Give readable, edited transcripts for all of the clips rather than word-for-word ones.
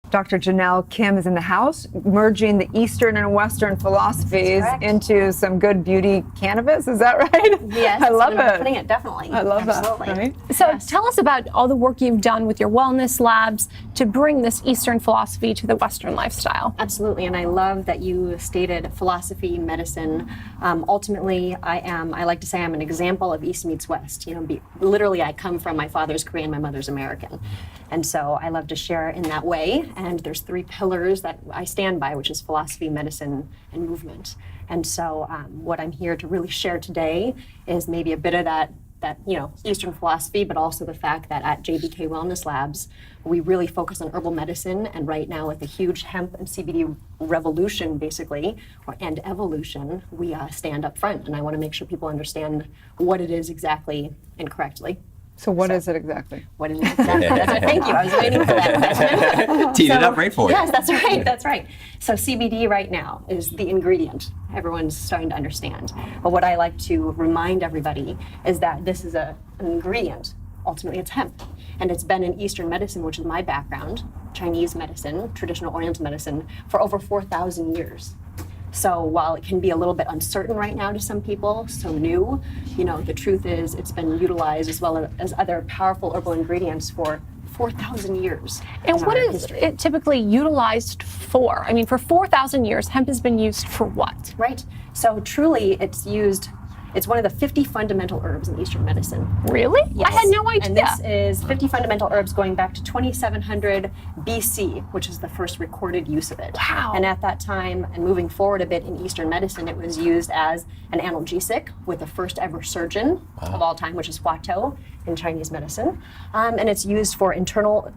Dr. Jenelle Kim is in the house, merging the Eastern and Western philosophies into some good beauty cannabis. Is that right? Yes, I love it. Putting it, definitely. I love Absolutely. that. Right? So tell us about all the work you've done with your wellness labs to bring this Eastern philosophy to the Western lifestyle. Absolutely, and I love that you stated philosophy, medicine. Ultimately, I like to say I'm an example of East meets West. Literally, I come from my father's Korean, my mother's American. And so I love to share in that way. And there's 3 pillars that I stand by, which is philosophy, medicine, and movement. And so what I'm here to really share today is maybe a bit of that Eastern philosophy, but also the fact that at JBK Wellness Labs, we really focus on herbal medicine. And right now with the huge hemp and CBD revolution, basically, and evolution, we stand up front. And I want to make sure people understand what it is exactly and correctly. So what is it exactly? What is it exactly? Thank you. I was waiting for that question. Teed it up right for you. Yes, that's right. That's right. So CBD right now is the ingredient. Everyone's starting to understand. But what I like to remind everybody is that this is an ingredient. Ultimately, it's hemp. And it's been in Eastern medicine, which is my background, Chinese medicine, traditional Oriental medicine, for over 4,000 years. So while it can be a little bit uncertain right now to some people, so new, the truth is it's been utilized as well as other powerful herbal ingredients for 4,000 years. And what is it typically utilized for? I mean, for 4,000 years, hemp has been used for what? Right. So truly, it's one of the 50 fundamental herbs in Eastern medicine. Really? Yes. I had no idea. And this is 50 fundamental herbs going back to 2700 BC, which is the first recorded use of it. Wow. And at that time, and moving forward a bit in Eastern medicine, it was used as an analgesic with the first ever surgeon of all time, which is Huatou in Chinese medicine. And it's used for internal,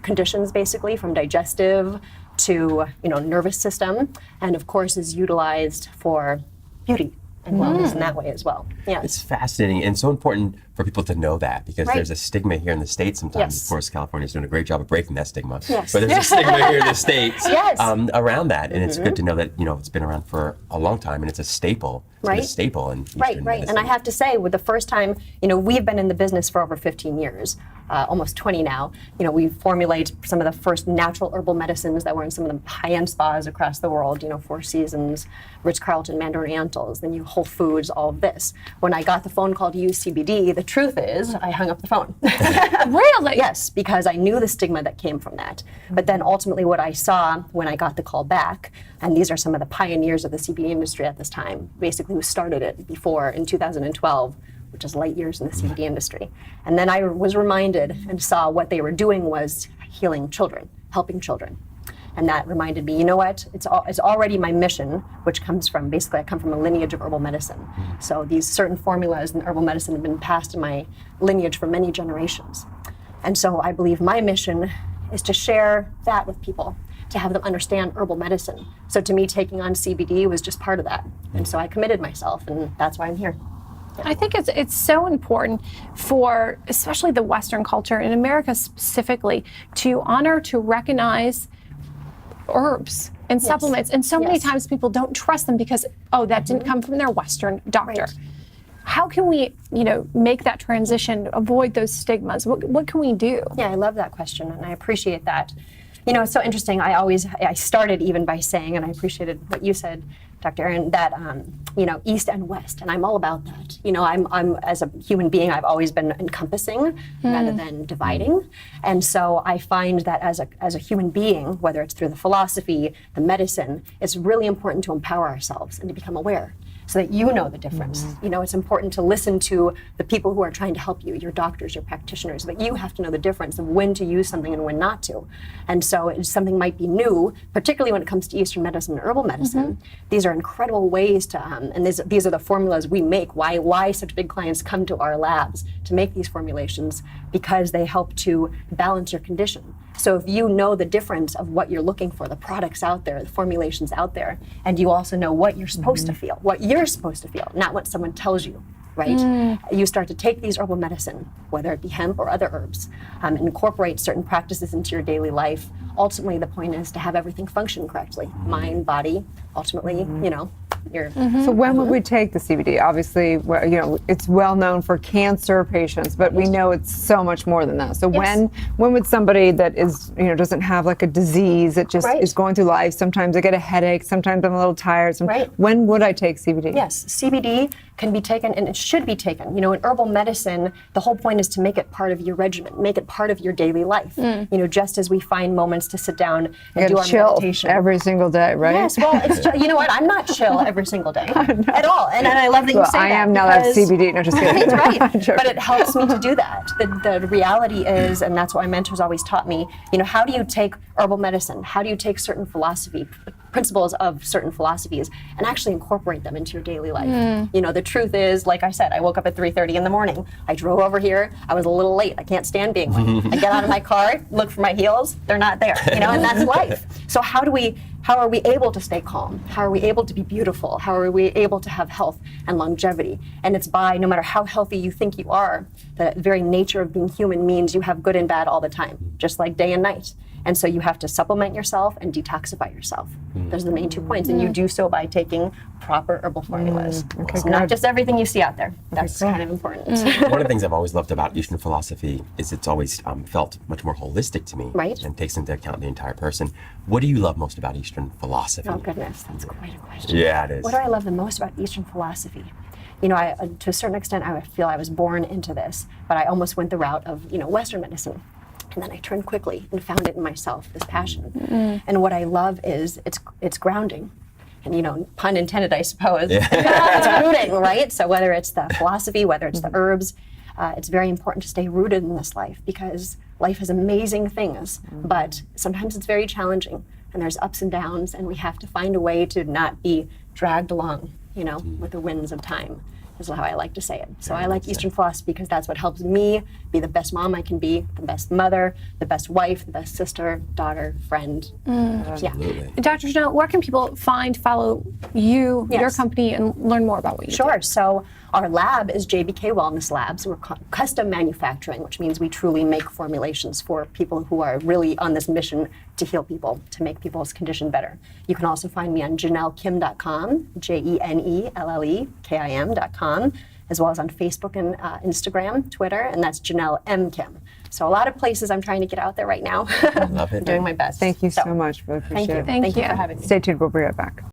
conditions, basically, from digestive to, nervous system. And of course is utilized for beauty and wellness in that way as well. Yes. It's fascinating and so important for people to know that because there's a stigma here in the States sometimes. Yes. Of course, California's doing a great job of breaking that stigma. Yes. But there's a stigma here in the States Yes. around that. And it's good to know that, it's been around for a long time and it's a staple. It's been a staple in Eastern Right. medicine. And I have to say, with the first time, we've been in the business for over 15 years, almost 20 now. We formulate some of the first natural herbal medicines that were in some of the high-end spas across the world, Four Seasons, Ritz-Carlton, Mandarin Orientals, then Whole Foods, all of this. When I got the phone call to use CBD, the truth is I hung up the phone. Really? Yes, because I knew the stigma that came from that. But then ultimately what I saw when I got the call back, and these are some of the pioneers of the CBD industry at this time, basically who started it before in 2012, which is light years in the CBD industry. And then I was reminded and saw what they were doing was healing children, helping children. And that reminded me, you know what, it's already my mission, which comes from, basically I come from a lineage of herbal medicine. So these certain formulas in herbal medicine have been passed in my lineage for many generations. And so I believe my mission is to share that with people, to have them understand herbal medicine. So to me, taking on CBD was just part of that. And so I committed myself, and that's why I'm here. I think it's so important for especially the Western culture, in America specifically, to honor, to recognize herbs and supplements. And so many times people don't trust them because, that didn't come from their Western doctor. Right. How can we, make that transition, avoid those stigmas? What can we do? Yeah, I love that question, and I appreciate that. It's so interesting. I started even by saying, and I appreciated what you said, Dr. Erin, that, East and West, and I'm all about that. I'm as a human being, I've always been encompassing rather than dividing. And so I find that as a human being, whether it's through the philosophy, the medicine, it's really important to empower ourselves and to become aware, so that you know the difference. It's important to listen to the people who are trying to help you, your doctors, your practitioners, but you have to know the difference of when to use something and when not to. And so if something might be new, particularly when it comes to Eastern medicine and herbal medicine, these are incredible ways to, and these are the formulas we make. Why such big clients come to our labs to make these formulations? Because they help to balance your condition. So if you know the difference of what you're looking for, the products out there, the formulations out there, and you also know what you're supposed to feel, not what someone tells you, right? You start to take these herbal medicine, whether it be hemp or other herbs, and incorporate certain practices into your daily life. Ultimately, the point is to have everything function correctly. Mind, body, ultimately, You're So when would we take the CBD? Obviously, it's well known for cancer patients, but we know it's so much more than that. So when would somebody that is, doesn't have like a disease, that just is going through life, sometimes I get a headache, sometimes I'm a little tired. When would I take CBD? Yes, CBD can be taken, and it should be taken. In herbal medicine, the whole point is to make it part of your regimen, make it part of your daily life. Just as we find moments to sit down and do our meditation every single day, right? Yes, well, you know what? I'm not chill every single day at all, and I love that you say I that. am now. That's CBD. No, just kidding. Right, but it helps me to do that. The reality is, and that's what my mentors always taught me. How do you take herbal medicine? How do you take certain principles of certain philosophies and actually incorporate them into your daily life? The truth is, like I said, I woke up at 3:30 in the morning. I drove over here. I was a little late. I can't stand being late. I get out of my car, look for my heels. They're not there. And that's life. So how are we able to stay calm? How are we able to be beautiful? How are we able to have health and longevity? And it's by, no matter how healthy you think you are, the very nature of being human means you have good and bad all the time, just like day and night. And so you have to supplement yourself and detoxify yourself. Those are the main 2 points. And you do so by taking proper herbal formulas. So not just everything you see out there. That's kind of important. One of the things I've always loved about Eastern philosophy is it's always felt much more holistic to me. Right. And takes into account the entire person. What do you love most about Eastern philosophy? Oh, goodness. That's quite a question. Yeah, it is. What do I love the most about Eastern philosophy? To a certain extent, I feel I was born into this, but I almost went the route of, Western medicine. And then I turned quickly and found it in myself, this passion. And what I love is it's grounding. And, pun intended, I suppose. It's rooting, right? So whether it's the philosophy, whether it's the herbs, it's very important to stay rooted in this life, because life has amazing things, but sometimes it's very challenging. And there's ups and downs, and we have to find a way to not be dragged along, with the winds of time, is how I like to say it. So I like Eastern philosophy because that's what helps me be the best mom I can be, the best mother, the best wife, the best sister, daughter, friend. Dr. Jenelle, where can people follow you, your company, and learn more about what you do? Sure. So our lab is JBK Wellness Labs. We're custom manufacturing, which means we truly make formulations for people who are really on this mission to heal people, to make people's condition better. You can also find me on JenelleKim.com, JenelleKim.com, as well as on Facebook and Instagram, Twitter, and that's Jenelle M. Kim. So a lot of places I'm trying to get out there right now. I love it. I'm doing my best. Thank you so much. Really appreciate it. Thank you for having me. Stay tuned. We'll be right back.